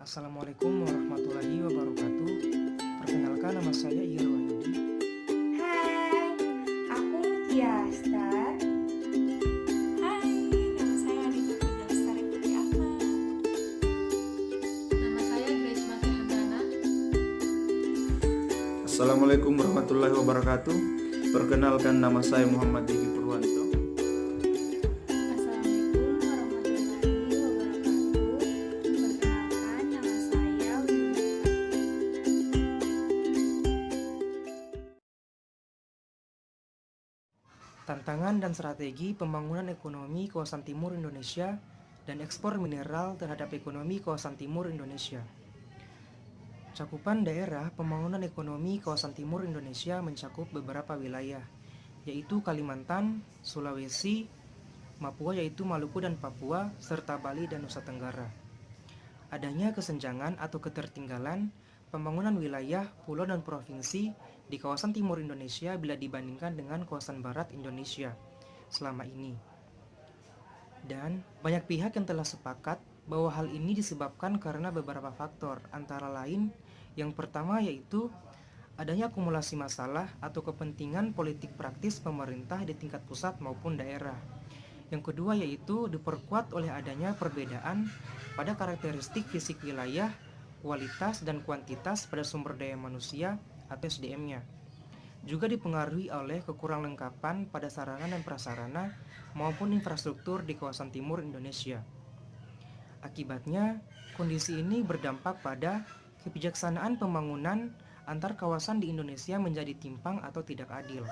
Assalamualaikum warahmatullahi wabarakatuh. Perkenalkan, nama saya Iyer Wahyudi. Hai, aku Mutia Astar. Hai, nama saya Adita Puja Lestari Putri Ahmad. Nama saya Grace Masih Handana. Assalamualaikum warahmatullahi wabarakatuh. Perkenalkan, nama saya Muhammad Diki Purwanto. Assalamualaikum warahmatullahi wabarakatuh. Perkenalkan, nama saya Windy. Tantangan dan strategi pembangunan ekonomi kawasan timur Indonesia dan ekspor mineral terhadap ekonomi kawasan timur Indonesia. Cakupan daerah pembangunan ekonomi kawasan timur Indonesia mencakup beberapa wilayah, yaitu Kalimantan, Sulawesi, Papua yaitu Maluku dan Papua, serta Bali dan Nusa Tenggara. Adanya kesenjangan atau ketertinggalan pembangunan wilayah, pulau dan provinsi di kawasan timur Indonesia bila dibandingkan dengan kawasan barat Indonesia selama ini. Dan banyak pihak yang telah sepakat bahwa hal ini disebabkan karena beberapa faktor, antara lain yang pertama yaitu adanya akumulasi masalah atau kepentingan politik praktis pemerintah di tingkat pusat maupun daerah. Yang kedua yaitu diperkuat oleh adanya perbedaan pada karakteristik fisik wilayah, kualitas dan kuantitas pada sumber daya manusia atau SDM-nya. Juga dipengaruhi oleh kekurang lengkapan pada sarana dan prasarana maupun infrastruktur di kawasan timur Indonesia. Akibatnya, kondisi ini berdampak pada kebijaksanaan pembangunan antar kawasan di Indonesia menjadi timpang atau tidak adil.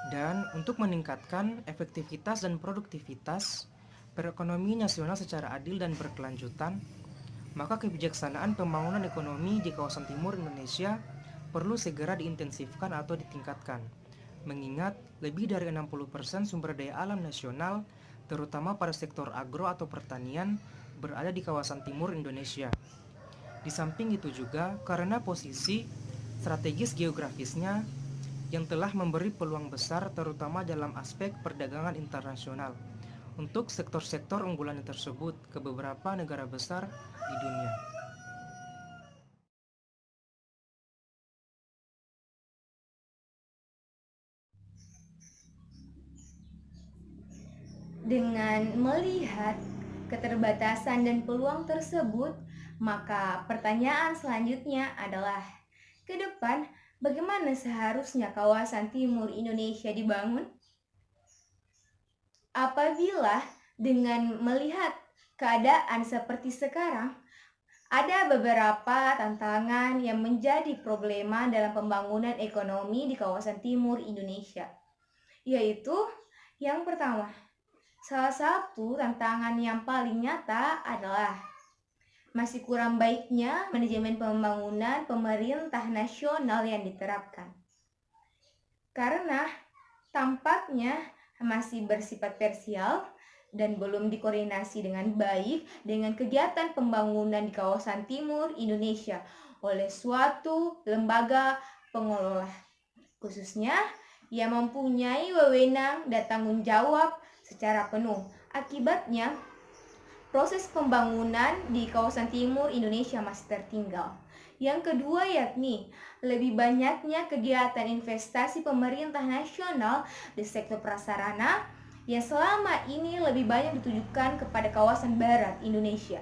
Dan untuk meningkatkan efektivitas dan produktivitas perekonomian nasional secara adil dan berkelanjutan, maka kebijaksanaan pembangunan ekonomi di kawasan timur Indonesia perlu segera diintensifkan atau ditingkatkan, mengingat lebih dari 60% sumber daya alam nasional, terutama pada sektor agro atau pertanian, berada di kawasan timur Indonesia. Di samping itu juga karena posisi strategis geografisnya yang telah memberi peluang besar terutama dalam aspek perdagangan internasional untuk sektor-sektor unggulan tersebut ke beberapa negara besar di dunia. Dengan melihat keterbatasan dan peluang tersebut, maka pertanyaan selanjutnya adalah, ke depan bagaimana seharusnya kawasan timur Indonesia dibangun? Apabila dengan melihat keadaan seperti sekarang, ada beberapa tantangan yang menjadi problema dalam pembangunan ekonomi di kawasan timur Indonesia, yaitu yang pertama, salah satu tantangan yang paling nyata adalah masih kurang baiknya manajemen pembangunan pemerintah nasional yang diterapkan. Karena tampaknya masih bersifat parsial dan belum dikoordinasi dengan baik dengan kegiatan pembangunan di kawasan timur Indonesia oleh suatu lembaga pengelola, khususnya yang mempunyai wewenang dan tanggung jawab secara penuh. Akibatnya, proses pembangunan di kawasan timur Indonesia masih tertinggal. Yang kedua yakni lebih banyaknya kegiatan investasi pemerintah nasional di sektor prasarana yang selama ini lebih banyak ditujukan kepada kawasan barat Indonesia.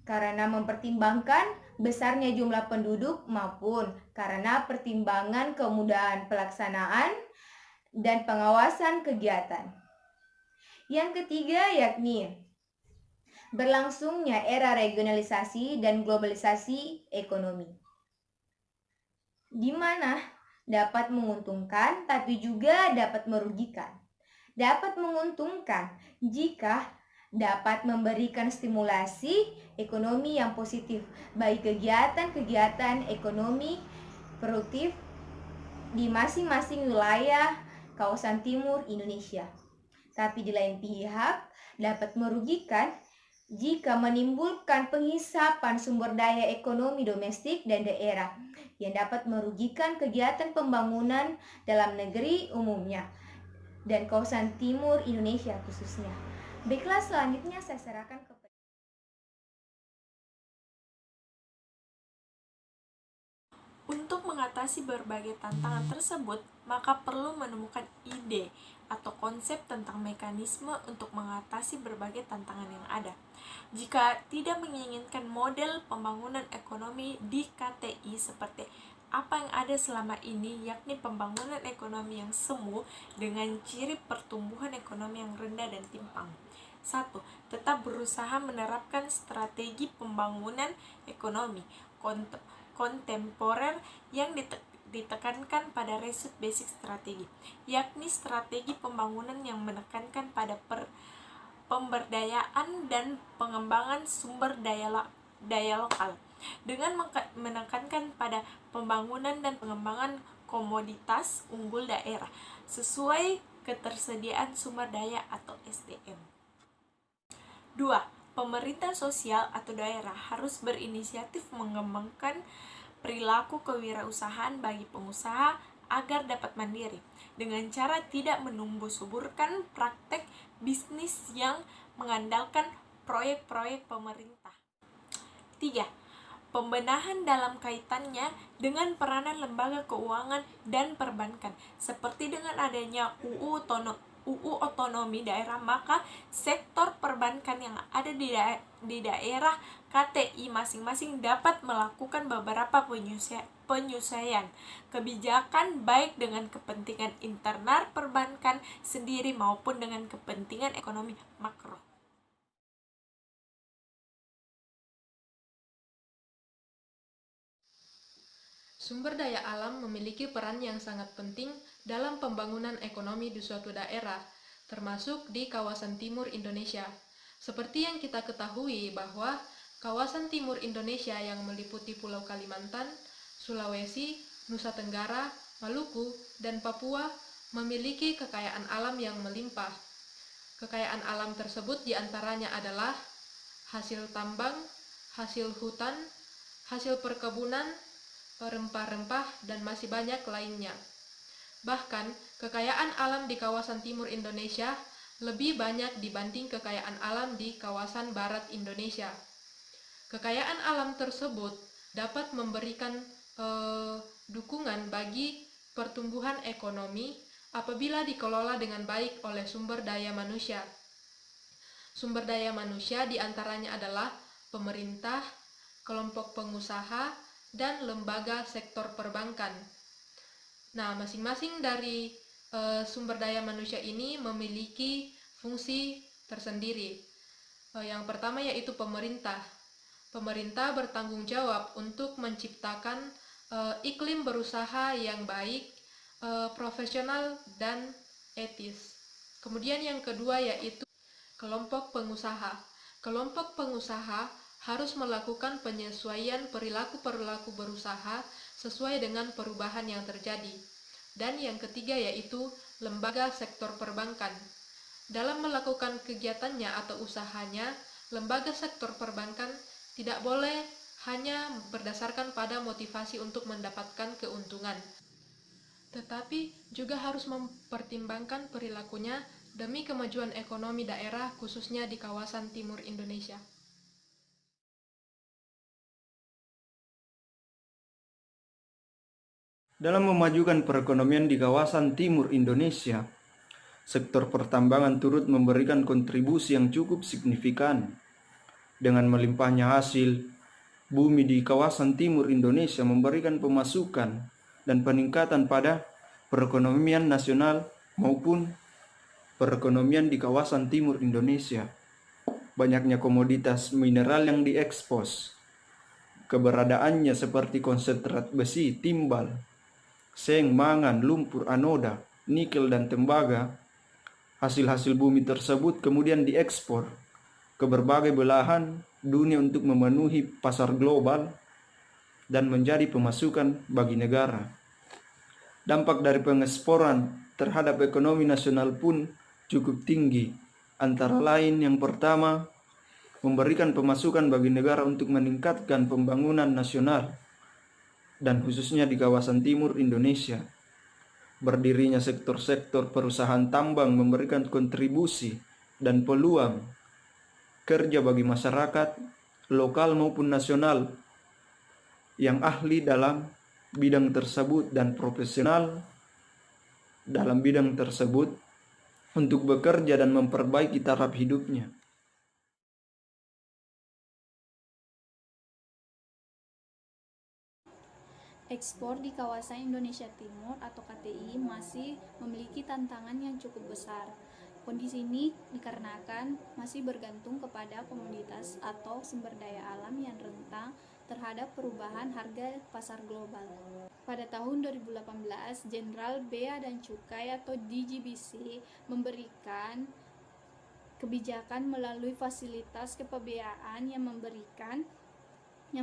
Karena mempertimbangkan besarnya jumlah penduduk maupun karena pertimbangan kemudahan pelaksanaan dan pengawasan kegiatan. Yang ketiga yakni berlangsungnya era regionalisasi dan globalisasi ekonomi, di mana dapat menguntungkan tapi juga dapat merugikan. Dapat menguntungkan jika dapat memberikan stimulasi ekonomi yang positif bagi kegiatan-kegiatan ekonomi produktif di masing-masing wilayah kawasan timur Indonesia. Tapi di lain pihak dapat merugikan jika menimbulkan penghisapan sumber daya ekonomi domestik dan daerah yang dapat merugikan kegiatan pembangunan dalam negeri umumnya dan kawasan timur Indonesia khususnya. Baiklah, selanjutnya saya serahkan ke Untuk mengatasi berbagai tantangan tersebut, maka perlu menemukan ide atau konsep tentang mekanisme untuk mengatasi berbagai tantangan yang ada. Jika tidak menginginkan model pembangunan ekonomi di KTI seperti apa yang ada selama ini, yakni pembangunan ekonomi yang semu dengan ciri pertumbuhan ekonomi yang rendah dan timpang. 1. Tetap berusaha menerapkan strategi pembangunan ekonomi kontemporer yang ditekankan pada result basic strategi, yakni strategi pembangunan yang menekankan pada pemberdayaan dan pengembangan sumber daya lokal, dengan menekankan pada pembangunan dan pengembangan komoditas unggul daerah sesuai ketersediaan sumber daya atau SDM. 2. Pemerintah sosial atau daerah harus berinisiatif mengembangkan perilaku kewirausahaan bagi pengusaha agar dapat mandiri, dengan cara tidak menumbuh suburkan praktek bisnis yang mengandalkan proyek-proyek pemerintah. 3. Pembenahan dalam kaitannya dengan peranan lembaga keuangan dan perbankan, seperti dengan adanya UU otonomi daerah, maka sektor perbankan yang ada di daerah KTI masing-masing dapat melakukan beberapa penyesuaian kebijakan baik dengan kepentingan internal perbankan sendiri maupun dengan kepentingan ekonomi makro. Sumber daya alam memiliki peran yang sangat penting dalam pembangunan ekonomi di suatu daerah, termasuk di kawasan timur Indonesia. Seperti yang kita ketahui bahwa kawasan timur Indonesia yang meliputi Pulau Kalimantan, Sulawesi, Nusa Tenggara, Maluku, dan Papua memiliki kekayaan alam yang melimpah. Kekayaan alam tersebut diantaranya adalah hasil tambang, hasil hutan, hasil perkebunan, rempah-rempah, dan masih banyak lainnya. Bahkan, kekayaan alam di kawasan timur Indonesia lebih banyak dibanding kekayaan alam di kawasan barat Indonesia. Kekayaan alam tersebut dapat memberikan dukungan bagi pertumbuhan ekonomi apabila dikelola dengan baik oleh sumber daya manusia. Sumber daya manusia diantaranya adalah pemerintah, kelompok pengusaha, dan lembaga sektor perbankan. Nah, masing-masing dari sumber daya manusia ini memiliki fungsi tersendiri. Yang pertama yaitu pemerintah. Pemerintah bertanggung jawab untuk menciptakan iklim berusaha yang baik, profesional, dan etis. Kemudian yang kedua yaitu kelompok pengusaha. Kelompok pengusaha harus melakukan penyesuaian perilaku-perilaku berusaha sesuai dengan perubahan yang terjadi. Dan yang ketiga yaitu lembaga sektor perbankan. Dalam melakukan kegiatannya atau usahanya, lembaga sektor perbankan tidak boleh hanya berdasarkan pada motivasi untuk mendapatkan keuntungan, tetapi juga harus mempertimbangkan perilakunya demi kemajuan ekonomi daerah khususnya di kawasan timur Indonesia. Dalam memajukan perekonomian di kawasan timur Indonesia, sektor pertambangan turut memberikan kontribusi yang cukup signifikan. Dengan melimpahnya hasil bumi di kawasan timur Indonesia memberikan pemasukan dan peningkatan pada perekonomian nasional maupun perekonomian di kawasan timur Indonesia. Banyaknya komoditas mineral yang diekspos, keberadaannya seperti konsentrat besi, timbal, seng, mangan, lumpur, anoda, nikel, dan tembaga. Hasil-hasil bumi tersebut kemudian diekspor ke berbagai belahan dunia untuk memenuhi pasar global dan menjadi pemasukan bagi negara. Dampak dari pengeksporan terhadap ekonomi nasional pun cukup tinggi. Antara lain, yang pertama, memberikan pemasukan bagi negara untuk meningkatkan pembangunan nasional dan khususnya di kawasan timur Indonesia. Berdirinya sektor-sektor perusahaan tambang memberikan kontribusi dan peluang kerja bagi masyarakat lokal maupun nasional yang ahli dalam bidang tersebut dan profesional dalam bidang tersebut untuk bekerja dan memperbaiki taraf hidupnya. Ekspor di kawasan Indonesia Timur atau KTI masih memiliki tantangan yang cukup besar. Kondisi ini dikarenakan masih bergantung kepada komoditas atau sumber daya alam yang rentan terhadap perubahan harga pasar global. Pada tahun 2018, Jenderal Bea dan Cukai atau DGBC memberikan kebijakan melalui fasilitas kepabeaan yang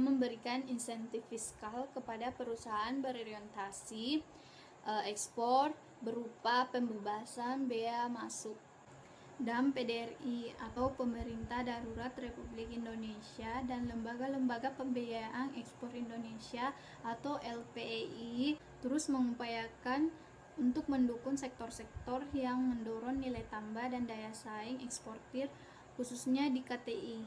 memberikan insentif fiskal kepada perusahaan berorientasi ekspor berupa pembebasan bea masuk. Dan PDRI atau Pemerintah Darurat Republik Indonesia dan lembaga-lembaga pembiayaan ekspor Indonesia atau LPEI terus mengupayakan untuk mendukung sektor-sektor yang mendorong nilai tambah dan daya saing eksportir khususnya di KTI.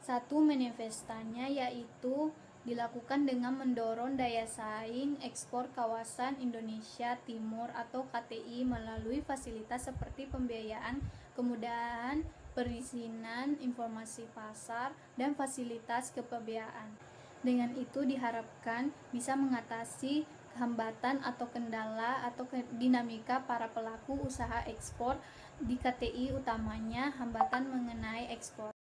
Satu manifestanya yaitu dilakukan dengan mendorong daya saing ekspor kawasan Indonesia Timur atau KTI melalui fasilitas seperti pembiayaan, kemudahan perizinan, informasi pasar, dan fasilitas kepabeaan. Dengan itu diharapkan bisa mengatasi hambatan atau kendala atau dinamika para pelaku usaha ekspor di KTI, utamanya hambatan mengenai ekspor.